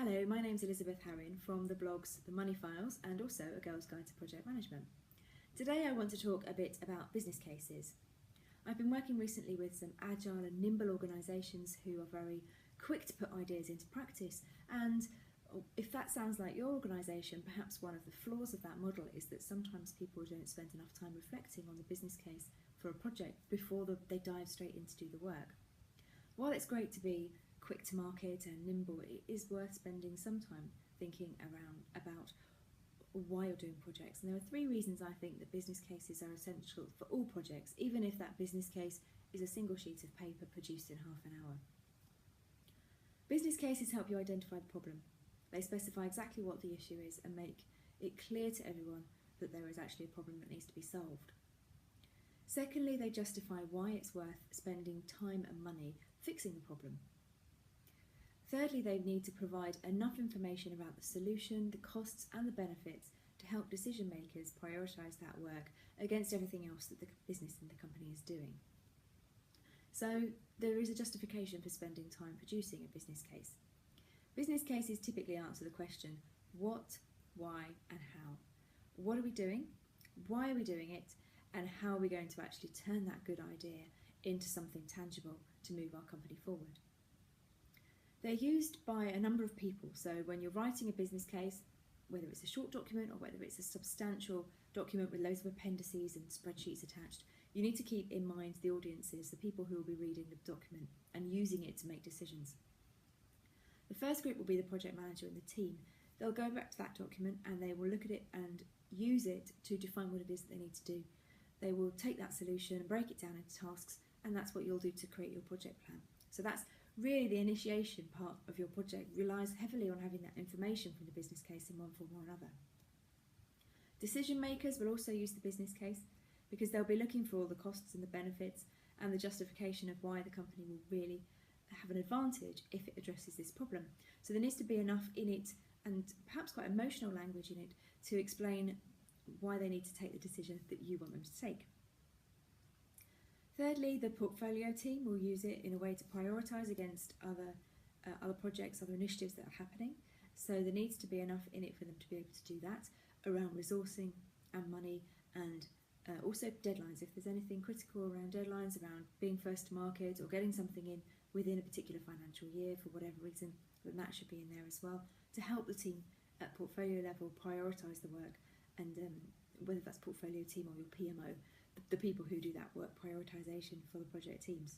Hello, my name's Elizabeth Harrin from the blogs The Money Files and also A Girl's Guide to Project Management. Today I want to talk a bit about business cases. I've been working recently with some agile and nimble organisations who are very quick to put ideas into practice, and if that sounds like your organisation, perhaps one of the flaws of that model is that sometimes people don't spend enough time reflecting on the business case for a project before they dive straight in to do the work. While it's great to be quick to market and nimble, it is worth spending some time thinking about why you're doing projects. And there are three reasons I think that business cases are essential for all projects, even if that business case is a single sheet of paper produced in half an hour. Business cases help you identify the problem. They specify exactly what the issue is and make it clear to everyone that there is actually a problem that needs to be solved. Secondly, they justify why it's worth spending time and money fixing the problem. Thirdly, they need to provide enough information about the solution, the costs and the benefits to help decision makers prioritise that work against everything else that the business and the company is doing. So there is a justification for spending time producing a business case. Business cases typically answer the question, what, why and how. What are we doing? Why are we doing it? And how are we going to actually turn that good idea into something tangible to move our company forward? They're used by a number of people, so when you're writing a business case, whether it's a short document or whether it's a substantial document with loads of appendices and spreadsheets attached, you need to keep in mind the audiences, the people who will be reading the document and using it to make decisions. The first group will be the project manager and the team. They'll go back to that document and they will look at it and use it to define what it is that they need to do. They will take that solution and break it down into tasks, and that's what you'll do to create your project plan. So that's really the initiation part of your project, relies heavily on having that information from the business case in one form or another. Decision makers will also use the business case because they'll be looking for all the costs and the benefits and the justification of why the company will really have an advantage if it addresses this problem. So there needs to be enough in it, and perhaps quite emotional language in it, to explain why they need to take the decision that you want them to take. Thirdly, the portfolio team will use it in a way to prioritise against other projects, other initiatives that are happening. So there needs to be enough in it for them to be able to do that around resourcing and money, and also deadlines. If there's anything critical around deadlines, around being first to market or getting something in within a particular financial year for whatever reason, then that should be in there as well to help the team at portfolio level prioritise the work, and whether that's portfolio team or your PMO, the people who do that work prioritisation for the project teams.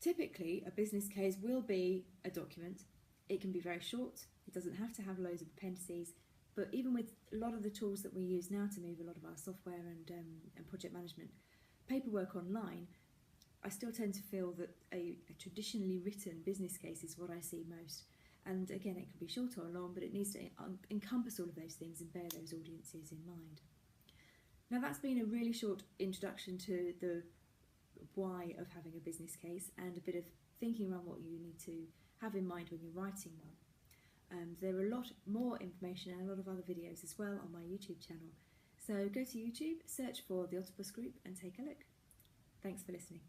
Typically, a business case will be a document. It can be very short. It doesn't have to have loads of appendices, but even with a lot of the tools that we use now to move a lot of our software and project management paperwork online, I still tend to feel that a traditionally written business case is what I see most. And again, it can be short or long, but it needs to encompass all of those things and bear those audiences in mind. Now, that's been a really short introduction to the why of having a business case and a bit of thinking around what you need to have in mind when you're writing one. There are a lot more information and a lot of other videos as well on my YouTube channel. So go to YouTube, search for The Octopus Group and take a look. Thanks for listening.